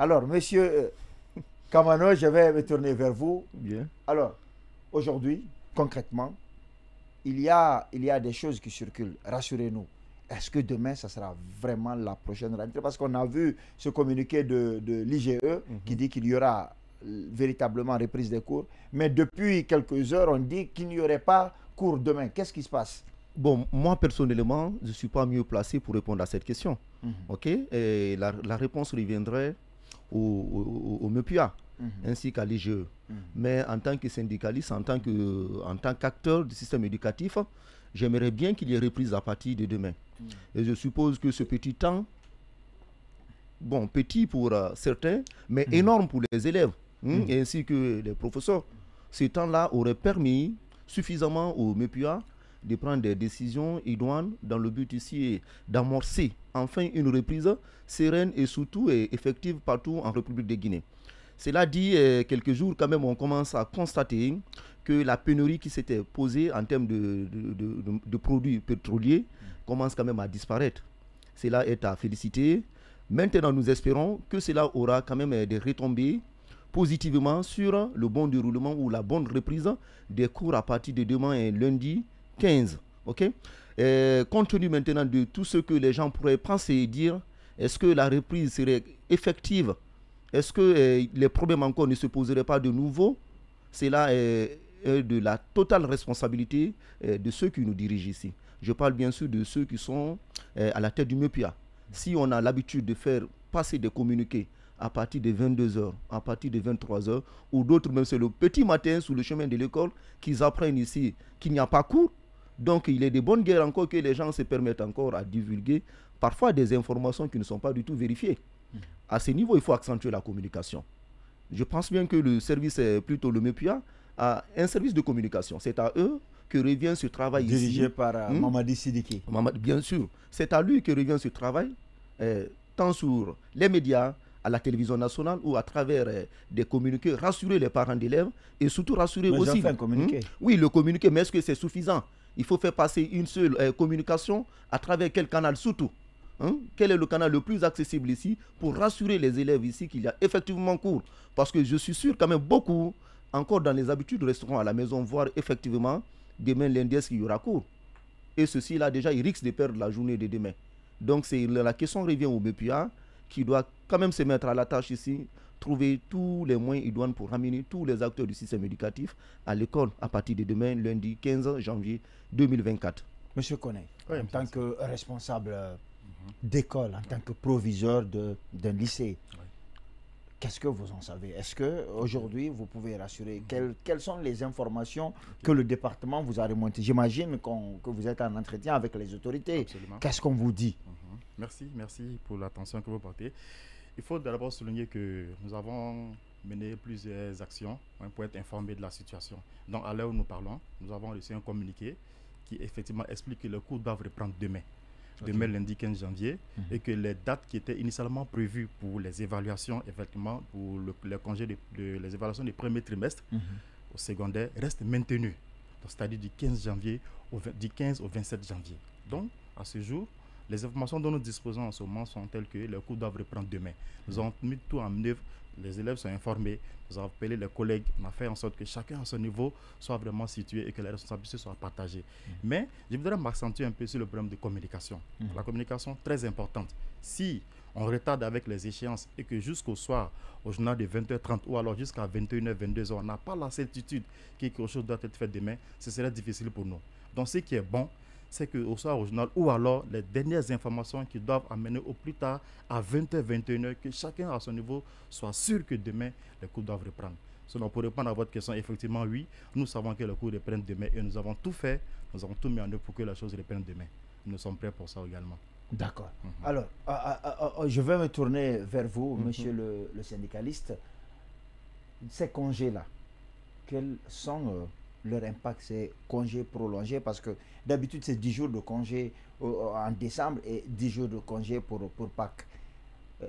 Alors, monsieur Kamano, je vais me tourner vers vous. Bien. Alors, aujourd'hui, concrètement, il y a des choses qui circulent. Rassurez-nous. Est-ce que demain, ça sera vraiment la prochaine rentrée? Parce qu'on a vu ce communiqué de l'IGE qui dit qu'il y aura véritablement reprise des cours. Mais depuis quelques heures, on dit qu'il n'y aurait pas cours demain. Qu'est-ce qui se passe? Bon, moi personnellement, je ne suis pas mieux placé pour répondre à cette question. Ok? Et la réponse reviendrait au MEPUA ainsi qu'à l'IGE. Mais en tant que syndicaliste, en tant qu'acteur du système éducatif, j'aimerais bien qu'il y ait reprise à partir de demain. Et je suppose que ce petit temps, bon, petit pour certains, mais énorme pour les élèves ainsi que les professeurs, ce temps-là aurait permis suffisamment au MEPUA de prendre des décisions idoines dans le but ici d'amorcer enfin une reprise sereine et surtout effective partout en République de Guinée. Cela dit, quelques jours quand même, on commence à constater que la pénurie qui s'était posée en termes de produits pétroliers commence quand même à disparaître. Cela est à féliciter. Maintenant, nous espérons que cela aura quand même des retombées positivement sur le bon déroulement ou la bonne reprise des cours à partir de demain et lundi 15. Okay? Compte tenu maintenant de tout ce que les gens pourraient penser et dire, est-ce que la reprise serait effective? Est-ce que les problèmes encore ne se poseraient pas de nouveau? C'est là de la totale responsabilité de ceux qui nous dirigent ici. Je parle bien sûr de ceux qui sont à la tête du MEPUA. Si on a l'habitude de faire passer des communiqués à partir de 22h, à partir de 23h, ou d'autres même c'est le petit matin sur le chemin de l'école qu'ils apprennent ici qu'il n'y a pas cours. Donc il est de bonne guerre encore que les gens se permettent encore à divulguer parfois des informations qui ne sont pas du tout vérifiées. À ce niveau, il faut accentuer la communication. Je pense bien que le service, plutôt le MEPUA, a un service de communication. C'est à eux que revient ce travail dirigé ici. par Mamadi Sidiki. Bien sûr, c'est à lui que revient ce travail, tant sur les médias, à la télévision nationale ou à travers des communiqués, rassurer les parents d'élèves et surtout rassurer aussi. Un communiqué. Oui, le communiqué, mais est-ce que c'est suffisant? Il faut faire passer une seule communication à travers quel canal surtout? Quel est le canal le plus accessible ici pour rassurer les élèves ici qu'il y a effectivement cours? Parce que je suis sûr quand même beaucoup encore dans les habitudes resteront à la maison voir effectivement demain lundi est-ce qu'il y aura cours. Et ceci là déjà il risque de perdre la journée de demain. Donc c'est la question revient au MEPUA qui doit quand même se mettre à la tâche ici, trouver tous les moyens idoines pour ramener tous les acteurs du système éducatif à l'école à partir de demain lundi 15 janvier 2024. Monsieur Koné, en tant que responsable d'école, en tant que proviseur d'un lycée, qu'est-ce que vous en savez? Est-ce qu'aujourd'hui, vous pouvez rassurer quelles sont les informations que le département vous a remontées? J'imagine que vous êtes en entretien avec les autorités. Qu'est-ce qu'on vous dit? Merci pour l'attention que vous portez. Il faut d'abord souligner que nous avons mené plusieurs actions pour être informés de la situation. Donc, à l'heure où nous parlons, nous avons reçu un communiqué qui effectivement explique que les cours doivent reprendre demain. Demain lundi 15 janvier et que les dates qui étaient initialement prévues pour les évaluations, effectivement pour les congés les évaluations du premier trimestre au secondaire restent maintenues, c'est-à-dire du 15 janvier du 15 au 27 janvier. Donc à ce jour, les informations dont nous disposons en ce moment sont telles que les cours doivent reprendre demain. Nous avons mis tout en œuvre, les élèves sont informés, nous avons appelé les collègues, on a fait en sorte que chacun à son niveau soit vraiment situé et que les responsabilités soient partagées. Mais je voudrais m'accentuer un peu sur le problème de communication. La communication très importante. Si on retarde avec les échéances et que jusqu'au soir, au journal de 20h30 ou alors jusqu'à 21h, 22h, on n'a pas la certitude que quelque chose doit être fait demain, ce serait difficile pour nous. Donc ce qui est bon, c'est qu'au soir au journal ou alors les dernières informations qui doivent amener au plus tard à 20h, 21h, que chacun à son niveau soit sûr que demain les cours doivent reprendre. Sinon, pour répondre à votre question, effectivement, oui, nous savons que les cours reprennent demain et nous avons tout fait, nous avons tout mis en œuvre pour que les choses reprennent demain. Nous sommes prêts pour ça également. D'accord. Alors, je vais me tourner vers vous, monsieur le syndicaliste. Ces congés-là, quels sont leur impact, ces congés prolongés? Parce que d'habitude, c'est 10 jours de congé en décembre et 10 jours de congé pour Pâques.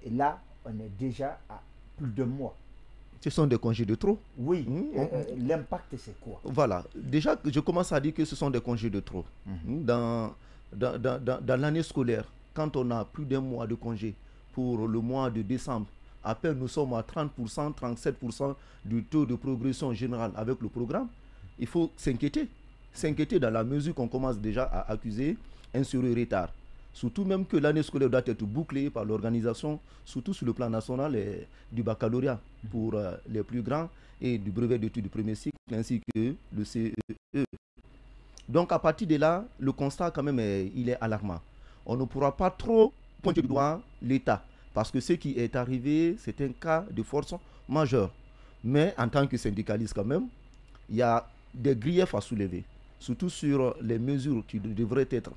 Et là, on est déjà à plus de mois. Ce sont des congés de trop. Oui. L'impact, c'est quoi? Voilà. Déjà, je commence à dire que ce sont des congés de trop. Dans l'année scolaire, quand on a plus d'un mois de congé pour le mois de décembre à peine nous sommes à 30%, 37% du taux de progression générale avec le programme, il faut s'inquiéter. S'inquiéter dans la mesure qu'on commence déjà à accuser un sérieux retard. Surtout même que l'année scolaire doit être bouclée par l'organisation, surtout sur le plan national du baccalauréat pour les plus grands et du brevet d'études du premier cycle ainsi que le CEE. Donc à partir de là, le constat quand même il est alarmant. On ne pourra pas trop pointer du doigt l'État parce que ce qui est arrivé, c'est un cas de force majeure. Mais en tant que syndicaliste quand même, il y a des griefs à soulever, surtout sur les mesures qui devraient être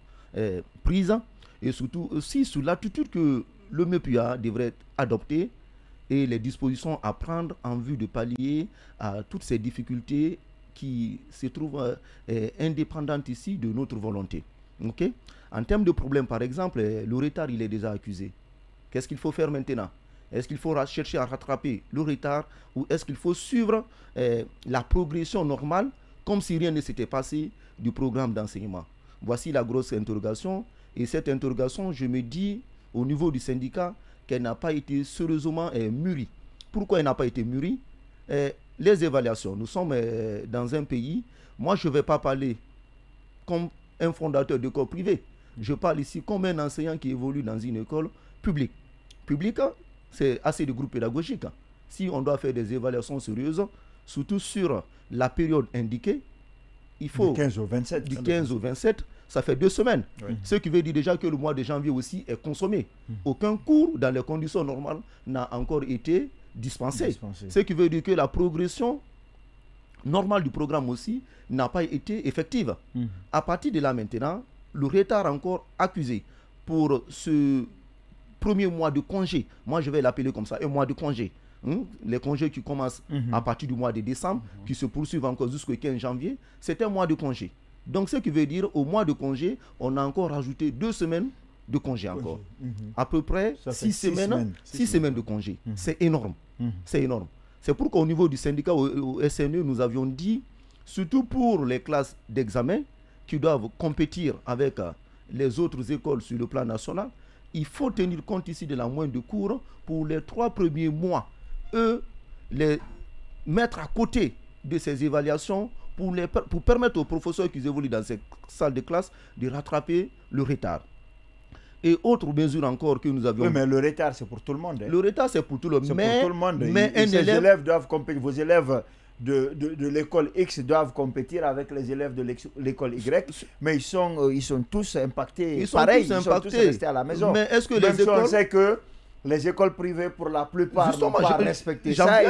prises et surtout aussi sur l'attitude que le MEPUA devrait adopter et les dispositions à prendre en vue de pallier à toutes ces difficultés qui se trouvent indépendantes ici de notre volonté. Okay? En termes de problème, par exemple, le retard, il est déjà accusé. Qu'est-ce qu'il faut faire maintenant? Est-ce qu'il faut chercher à rattraper le retard ou est-ce qu'il faut suivre la progression normale comme si rien ne s'était passé du programme d'enseignement? Voici la grosse interrogation. Et cette interrogation, je me dis au niveau du syndicat qu'elle n'a pas été sérieusement mûrie. Pourquoi elle n'a pas été mûrie? Les évaluations. Nous sommes dans un pays, moi je ne vais pas parler comme un fondateur d'école privée. Je parle ici comme un enseignant qui évolue dans une école publique. Publique, c'est assez de groupes pédagogiques. Si on doit faire des évaluations sérieuses, surtout sur la période indiquée, il faut... Du 15 au 27. Du 15 au 27, ça fait 2 semaines. Oui. Ce qui veut dire déjà que le mois de janvier aussi est consommé. Aucun cours dans les conditions normales n'a encore été dispensé. Ce qui veut dire que la progression normale du programme aussi n'a pas été effective. À partir de là maintenant, le retard encore accusé pour ce premier mois de congé, moi je vais l'appeler comme ça, un mois de congé. Les congés qui commencent à partir du mois de décembre, qui se poursuivent encore jusqu'au 15 janvier, c'est un mois de congé. Donc ce qui veut dire au mois de congé, on a encore rajouté 2 semaines de congé encore. À peu près 6 semaines de congé. C'est énorme. C'est énorme. C'est pourquoi au niveau du syndicat, au SNE, nous avions dit, surtout pour les classes d'examen qui doivent compétir avec les autres écoles sur le plan national, il faut tenir compte ici de la moyenne de cours pour les 3 premiers mois. Eux, les mettre à côté de ces évaluations pour permettre aux professeurs qui évoluent dans ces salles de classe de rattraper le retard. Et autre mesure encore que nous avions... Oui, mais le retard, c'est pour tout le monde. Hein. Le retard, c'est pour tout le monde. Mais, pour tout le monde. Mais ces élèves doivent compétir. Vos élèves de l'école X doivent compétir avec les élèves de l'école Y. Mais ils sont tous impactés. Ils sont tous restés à la maison. Mais est-ce que même les écoles... on sait que les écoles privées, pour la plupart, n'ont pas respecté ça.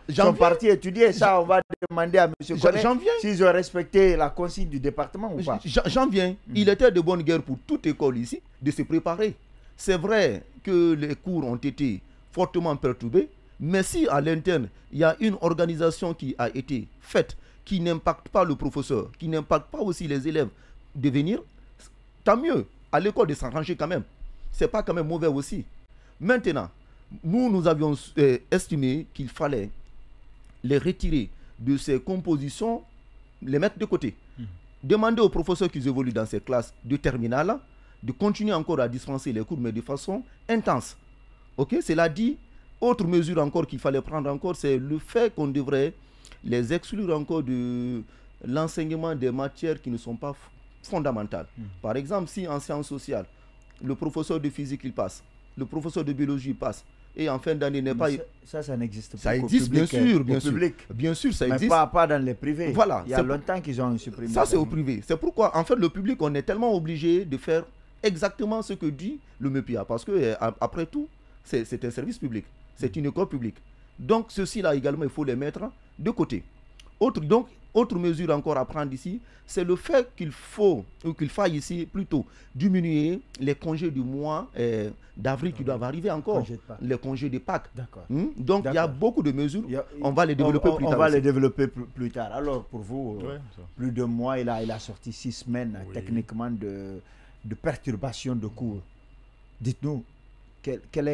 Ils sont partis étudier. Ça, on va demander à M. Koné s'ils ont respecté la consigne du département ou pas. J'en viens. Il était de bonne guerre pour toute école ici de se préparer. C'est vrai que les cours ont été fortement perturbés, mais si à l'interne, il y a une organisation qui a été faite, qui n'impacte pas le professeur, qui n'impacte pas aussi les élèves de venir, tant mieux. À l'école de s'arranger quand même. C'est pas quand même mauvais aussi. Maintenant, nous avions estimé qu'il fallait les retirer de ces compositions, les mettre de côté. Demander aux professeurs qui évoluent dans ces classes de terminale de continuer encore à dispenser les cours, mais de façon intense. Ok, cela dit, autre mesure encore qu'il fallait prendre encore, c'est le fait qu'on devrait les exclure encore de l'enseignement des matières qui ne sont pas fondamentales. Par exemple, si en sciences sociales, le professeur de physique il passe, le professeur de biologie passe, et en fin d'année n'est pas... Ça n'existe pas. Ça existe, bien sûr, bien sûr. Bien sûr, ça existe. Mais pas dans les privés. Voilà. Il y a longtemps qu'ils ont supprimé. Ça, c'est au privé. C'est pourquoi, en fait, le public, on est tellement obligé de faire exactement ce que dit le MEPIA. Parce que, après tout, c'est un service public. C'est une école publique. Donc, ceci-là également, il faut les mettre de côté. Autre mesure encore à prendre ici, c'est le fait qu'il faille ici plutôt diminuer les congés du mois d'avril qui doivent arriver encore, les congés de Pâques. Donc il y a beaucoup de mesures, on va les développer plus tard. On va les développer plus tard. Alors pour vous, plus de mois, il a sorti 6 semaines techniquement de perturbation de cours. Dites-nous, quel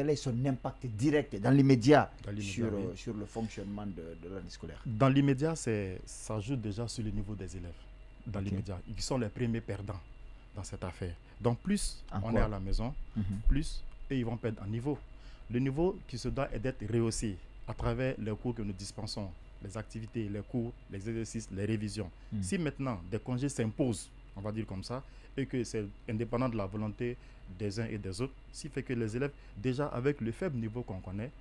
est son impact direct dans l'immédiat sur le fonctionnement de l'année scolaire? Dans l'immédiat, ça joue déjà sur le niveau des élèves. Dans l'immédiat, ils sont les premiers perdants dans cette affaire. Donc plus on est à la maison, plus ils vont perdre en niveau. le niveau qui se doit est d'être rehaussé à travers les cours que nous dispensons, les activités, les cours, les exercices, les révisions. Si maintenant des congés s'imposent, on va dire comme ça, et que c'est indépendant de la volonté des uns et des autres, ce qui fait que les élèves, déjà avec le faible niveau qu'on connaît,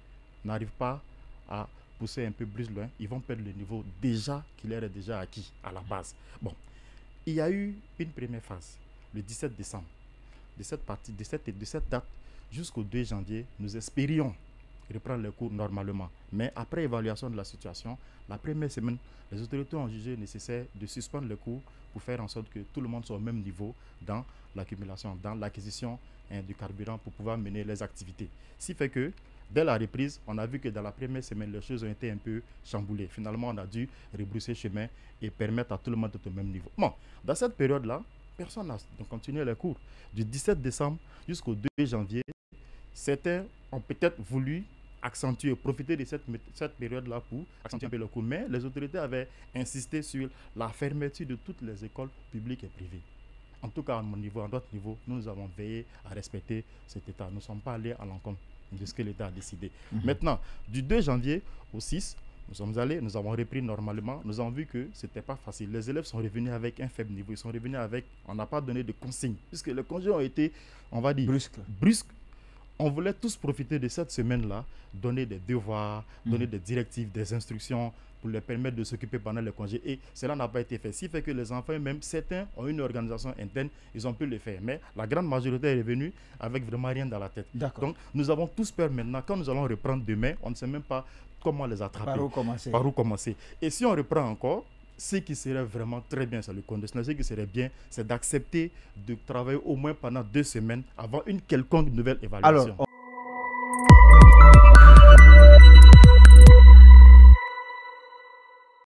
n'arrivent pas à pousser un peu plus loin, ils vont perdre le niveau déjà qui leur est déjà acquis à la base. Bon, il y a eu une première phase, le 17 décembre. De cette date jusqu'au 2 janvier, nous espérions reprendre les cours normalement. Mais après évaluation de la situation, la première semaine, les autorités ont jugé nécessaire de suspendre les cours pour faire en sorte que tout le monde soit au même niveau dans l'accumulation, dans l'acquisition du carburant pour pouvoir mener les activités. Ce qui fait que, dès la reprise, on a vu que dans la première semaine, les choses ont été un peu chamboulées. Finalement, on a dû rebrousser chemin et permettre à tout le monde d'être au même niveau. Bon, dans cette période-là, personne n'a continué les cours. Du 17 décembre jusqu'au 2 janvier, certains ont peut-être voulu accentuer, profiter de cette période-là pour accentuer un peu le cours. Mais les autorités avaient insisté sur la fermeture de toutes les écoles publiques et privées. En tout cas, à mon niveau, à notre niveau, nous avons veillé à respecter cet état. Nous ne sommes pas allés à l'encontre de ce que l'État a décidé. Maintenant, du 2 janvier au 6, nous sommes allés, nous avons repris normalement. Nous avons vu que ce n'était pas facile. Les élèves sont revenus avec un faible niveau. Ils sont revenus avec, on n'a pas donné de consignes. Puisque les congés ont été, on va dire, brusques. On voulait tous profiter de cette semaine-là, donner des devoirs, donner des directives, des instructions pour leur permettre de s'occuper pendant les congés. Et cela n'a pas été fait. Ce qui fait que les enfants, même certains, ont une organisation interne, ils ont pu le faire. Mais la grande majorité est revenue avec vraiment rien dans la tête. Donc, nous avons tous peur maintenant. Quand nous allons reprendre demain, on ne sait même pas comment les attraper. Par où commencer. Et si on reprend encore, ce qui serait vraiment très bien, ça le conditionnel, ce qui serait bien, c'est d'accepter de travailler au moins pendant 2 semaines avant une quelconque nouvelle évaluation. Alors,